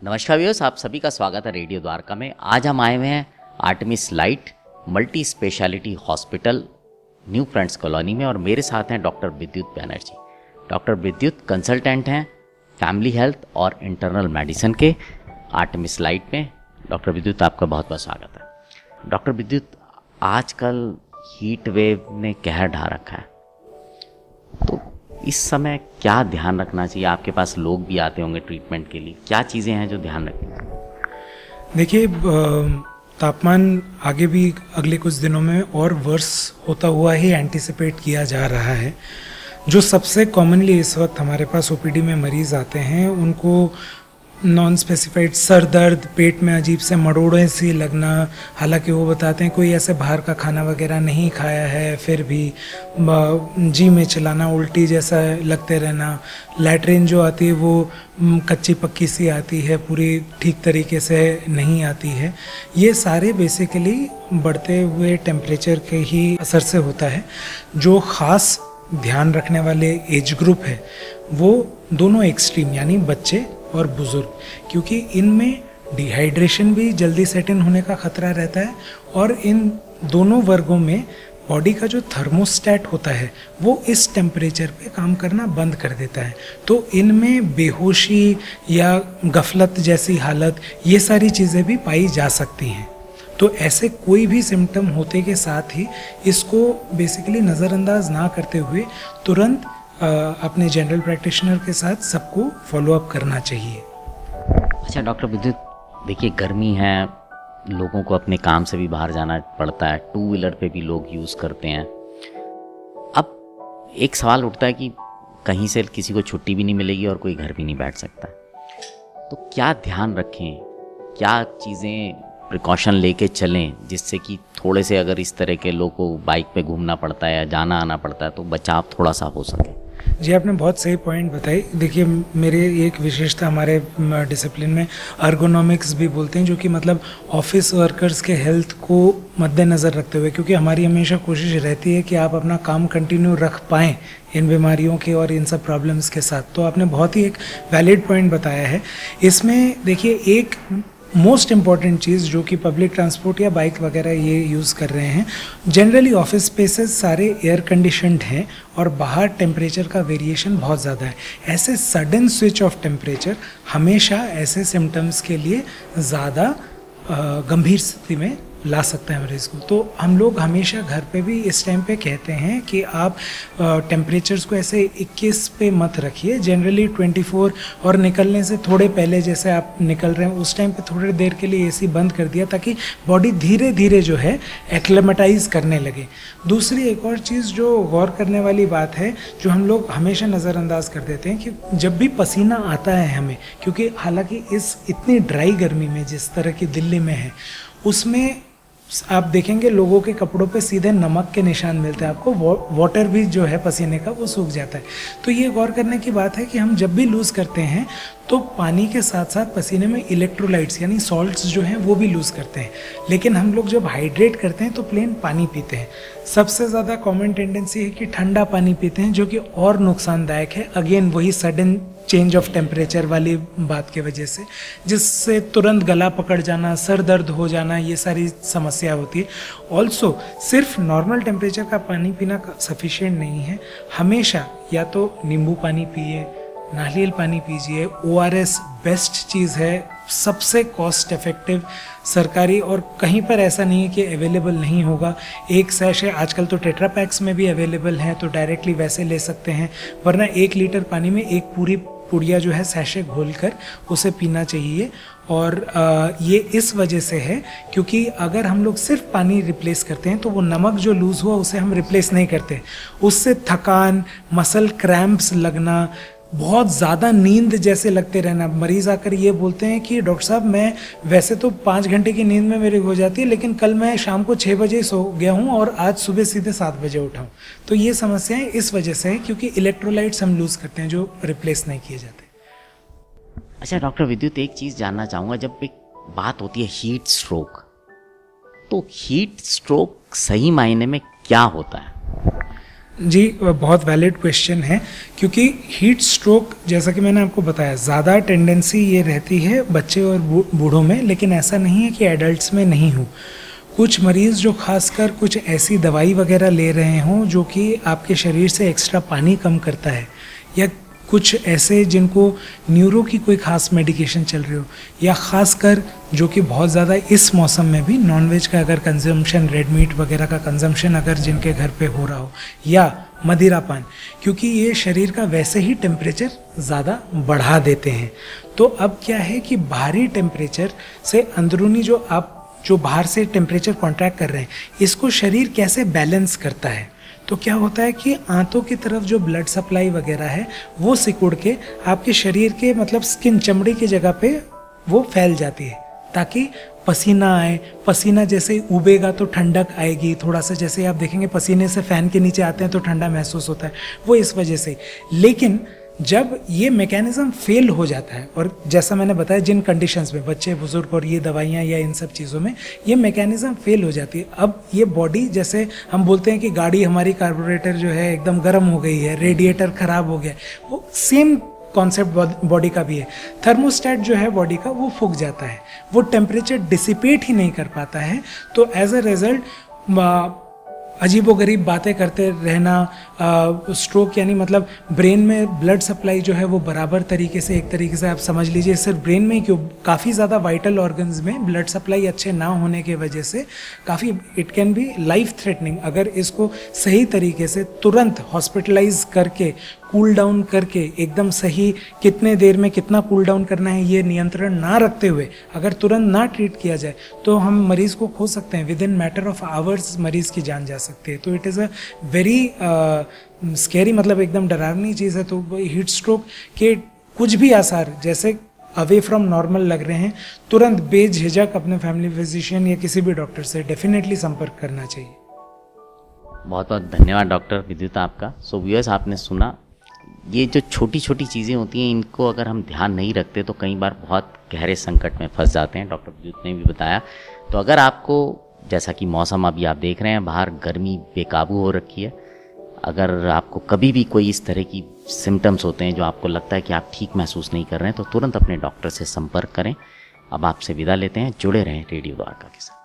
नमस्कार व्यूअर्स, आप सभी का स्वागत है रेडियो द्वारका में। आज हम आए हुए हैं Artemis light multi speciality hospital new friends colony में और मेरे साथ हैं डॉक्टर विद्युत बैनर्जी। डॉक्टर विद्युत कंसल्टेंट हैं फैमिली हेल्थ और इंटरनल मेडिसिन के आर्टेमिस लाइट में। डॉक्टर विद्युत, आपका बहुत बहुत स्वागत है। डॉक्टर विद्युत, आजकल हीट वेव ने कहर ढा रखा है, तो इस समय क्या ध्यान रखना चाहिए? आपके पास लोग भी आते होंगे ट्रीटमेंट के लिए, क्या चीज़ें हैं जो ध्यान रखनी चाहिए? देखिए, तापमान आगे भी अगले कुछ दिनों में और वर्स होता हुआ ही एंटिसिपेट किया जा रहा है। जो सबसे कॉमनली इस वक्त हमारे पास ओपीडी में मरीज आते हैं, उनको नॉन स्पेसिफाइड सर दर्द, पेट में अजीब से मरोड़े सी लगना, हालांकि वो बताते हैं कोई ऐसे बाहर का खाना वगैरह नहीं खाया है, फिर भी जी में चलाना, उल्टी जैसा लगते रहना, लैट्रिन जो आती है वो कच्ची पक्की सी आती है, पूरी ठीक तरीके से नहीं आती है। ये सारे बेसिकली बढ़ते हुए टेम्परेचर के ही असर से होता है। जो ख़ास ध्यान रखने वाले एज ग्रुप है वो दोनों एक्सट्रीम, यानी बच्चे और बुजुर्ग, क्योंकि इनमें डिहाइड्रेशन भी जल्दी सेट इन होने का खतरा रहता है और इन दोनों वर्गों में बॉडी का जो थर्मोस्टेट होता है वो इस टेम्परेचर पे काम करना बंद कर देता है। तो इनमें बेहोशी या गफलत जैसी हालत, ये सारी चीज़ें भी पाई जा सकती हैं। तो ऐसे कोई भी सिम्टम होते के साथ ही इसको बेसिकली नज़रअंदाज ना करते हुए तुरंत अपने जनरल प्रैक्टिशनर के साथ सबको फॉलोअप करना चाहिए। अच्छा डॉक्टर विद्युत, देखिए गर्मी है, लोगों को अपने काम से भी बाहर जाना पड़ता है, टू व्हीलर पे भी लोग यूज़ करते हैं। अब एक सवाल उठता है कि कहीं से किसी को छुट्टी भी नहीं मिलेगी और कोई घर भी नहीं बैठ सकता, तो क्या ध्यान रखें, क्या चीज़ें प्रिकॉशन लेके चलें जिससे कि थोड़े से, अगर इस तरह के लोगों को बाइक पे घूमना पड़ता है या जाना आना पड़ता है तो बचाव थोड़ा सा हो सके? जी, आपने बहुत सही पॉइंट बताई। देखिए, मेरे एक विशेषता हमारे डिसिप्लिन में अर्गोनॉमिक्स भी बोलते हैं, जो कि मतलब ऑफिस वर्कर्स के हेल्थ को मद्देनज़र रखते हुए, क्योंकि हमारी हमेशा कोशिश रहती है कि आप अपना काम कंटिन्यू रख पाएँ इन बीमारियों के और इन सब प्रॉब्लम्स के साथ। तो आपने बहुत ही एक वैलिड पॉइंट बताया है। इसमें देखिए, एक मोस्ट इम्पॉर्टेंट चीज़ जो कि पब्लिक ट्रांसपोर्ट या बाइक वगैरह ये यूज़ कर रहे हैं, जनरली ऑफिस स्पेसेस सारे एयर कंडीशनड हैं और बाहर टेम्परेचर का वेरिएशन बहुत ज़्यादा है। ऐसे सडन स्विच ऑफ टेम्परेचर हमेशा ऐसे सिम्टम्स के लिए ज़्यादा गंभीर स्थिति में ला सकते हैं मरीज़ को। तो हम लोग हमेशा घर पे भी इस टाइम पे कहते हैं कि आप टेम्परेचर्स को ऐसे 21 पे मत रखिए, जनरली 24, और निकलने से थोड़े पहले जैसे आप निकल रहे हैं उस टाइम पे थोड़ी देर के लिए एसी बंद कर दिया, ताकि बॉडी धीरे धीरे जो है एक्लेमेटाइज करने लगे। दूसरी एक और चीज़ जो गौर करने वाली बात है, जो हम लोग हमेशा नज़रअंदाज कर देते हैं, कि जब भी पसीना आता है हमें, क्योंकि हालांकि इस इतनी ड्राई गर्मी में जिस तरह की दिल्ली में है, उसमें आप देखेंगे लोगों के कपड़ों पे सीधे नमक के निशान मिलते हैं आपको, वाटर भी जो है पसीने का वो सूख जाता है। तो ये गौर करने की बात है कि हम जब भी लूज़ करते हैं तो पानी के साथ साथ पसीने में इलेक्ट्रोलाइट्स यानी सॉल्ट्स जो हैं वो भी लूज़ करते हैं। लेकिन हम लोग जब हाइड्रेट करते हैं तो प्लेन पानी पीते हैं। सबसे ज़्यादा कॉमन टेंडेंसी है कि ठंडा पानी पीते हैं, जो कि और नुकसानदायक है, अगेन वही सडन चेंज ऑफ टेम्परेचर वाली बात की वजह से, जिससे तुरंत गला पकड़ जाना, सर दर्द हो जाना, ये सारी समस्या होती है। ऑल्सो सिर्फ नॉर्मल टेम्परेचर का पानी पीना सफिशिएंट नहीं है। हमेशा या तो नींबू पानी पिए, नारियल पानी पीजिए, ORS बेस्ट चीज़ है, सबसे कॉस्ट इफेक्टिव, सरकारी, और कहीं पर ऐसा नहीं है कि अवेलेबल नहीं होगा। एक सैशे आजकल तो टेट्रा पैक्स में भी अवेलेबल है, तो डायरेक्टली वैसे ले सकते हैं, वरना 1 लीटर पानी में एक पूरी पुड़िया जो है सैशे घोलकर उसे पीना चाहिए। और ये इस वजह से है क्योंकि अगर हम लोग सिर्फ पानी रिप्लेस करते हैं तो वो नमक जो लूज़ हुआ उसे हम रिप्लेस नहीं करते, उससे थकान, मसल क्रैम्प्स लगना, बहुत ज़्यादा नींद जैसे लगते रहना। मरीज़ आकर ये बोलते हैं कि डॉक्टर साहब, मैं वैसे तो 5 घंटे की नींद में मेरी हो जाती है, लेकिन कल मैं शाम को 6 बजे सो गया हूँ और आज सुबह सीधे 7 बजे उठा हूँ। तो ये समस्याएं इस वजह से है क्योंकि इलेक्ट्रोलाइट्स हम लूज़ करते हैं जो रिप्लेस नहीं किए जाते। अच्छा डॉक्टर विद्युत, एक चीज़ जानना चाहूँगा, जब एक बात होती है हीट स्ट्रोक, तो हीट स्ट्रोक सही मायने में क्या होता है? जी बहुत वैलिड क्वेश्चन है, क्योंकि हीट स्ट्रोक जैसा कि मैंने आपको बताया ज़्यादा टेंडेंसी ये रहती है बच्चे और बूढ़ों में, लेकिन ऐसा नहीं है कि एडल्ट्स में नहीं हो। कुछ मरीज़ जो खासकर कुछ ऐसी दवाई वगैरह ले रहे हों जो कि आपके शरीर से एक्स्ट्रा पानी कम करता है, या कुछ ऐसे जिनको न्यूरो की कोई ख़ास मेडिकेशन चल रही हो, या ख़ासकर जो कि बहुत ज़्यादा इस मौसम में भी नॉनवेज का अगर कंजम्पशन, रेड मीट वगैरह का कंजम्पशन अगर जिनके घर पे हो रहा हो, या मदिरापान, क्योंकि ये शरीर का वैसे ही टेम्परेचर ज़्यादा बढ़ा देते हैं। तो अब क्या है कि बाहरी टेम्परेचर से अंदरूनी जो बाहर से टेम्परेचर कॉन्ट्रैक्ट कर रहे हैं, इसको शरीर कैसे बैलेंस करता है। तो क्या होता है कि आंतों की तरफ जो ब्लड सप्लाई वगैरह है वो सिकुड़ के आपके शरीर के मतलब स्किन, चमड़ी की जगह पे वो फैल जाती है, ताकि पसीना आए। पसीना जैसे उबेगा तो ठंडक आएगी, थोड़ा सा जैसे आप देखेंगे पसीने से फ़ैन के नीचे आते हैं तो ठंडा महसूस होता है, वो इस वजह से। लेकिन जब ये मैकेनिज़्म फेल हो जाता है, और जैसा मैंने बताया जिन कंडीशंस में बच्चे, बुजुर्ग और ये दवाइयाँ या इन सब चीज़ों में ये मैकेनिज़्म फेल हो जाती है, अब ये बॉडी, जैसे हम बोलते हैं कि गाड़ी हमारी कार्बोरेटर जो है एकदम गर्म हो गई है, रेडिएटर ख़राब हो गया, वो सेम कॉन्सेप्ट बॉडी का भी है। थर्मोस्टेट जो है बॉडी का वो फूक जाता है, वो टेम्परेचर डिसिपेट ही नहीं कर पाता है। तो एज अ रिजल्ट अजीबोगरीब बातें करते रहना, स्ट्रोक यानी मतलब ब्रेन में ब्लड सप्लाई जो है वो बराबर तरीके से, एक तरीके से आप समझ लीजिए सिर्फ ब्रेन में ही क्यों, काफ़ी ज़्यादा वाइटल ऑर्गन्स में ब्लड सप्लाई अच्छे ना होने के वजह से काफ़ी it can be life threatening. अगर इसको सही तरीके से तुरंत हॉस्पिटलाइज करके, कूल डाउन करके, एकदम सही कितने देर में कितना कूल डाउन करना है ये नियंत्रण ना रखते हुए अगर तुरंत ना ट्रीट किया जाए तो हम मरीज़ को खो सकते हैं। With in matter of hours मरीज़ की जान जा सकती है। तो it is a very scary, मतलब एकदम डरावनी चीज़ है। तो हीट स्ट्रोक के कुछ भी आसार जैसे अवे फ्रॉम नॉर्मल लग रहे हैं, तुरंत बेझिझक अपने फैमिली फिजिशियन या किसी भी डॉक्टर से डेफिनेटली संपर्क करना चाहिए। बहुत बहुत धन्यवाद डॉक्टर विद्युत आपका। सो व्यूअर्स, आपने सुना, ये जो छोटी छोटी चीज़ें होती हैं इनको अगर हम ध्यान नहीं रखते तो कई बार बहुत गहरे संकट में फंस जाते हैं। डॉक्टर विद्युत ने भी बताया। तो अगर आपको, जैसा कि मौसम अभी आप देख रहे हैं, बाहर गर्मी बेकाबू हो रखी है, अगर आपको कभी भी कोई इस तरह की सिम्टम्स होते हैं जो आपको लगता है कि आप ठीक महसूस नहीं कर रहे हैं, तो तुरंत अपने डॉक्टर से संपर्क करें। अब आपसे विदा लेते हैं, जुड़े रहें रेडियो द्वारका के साथ।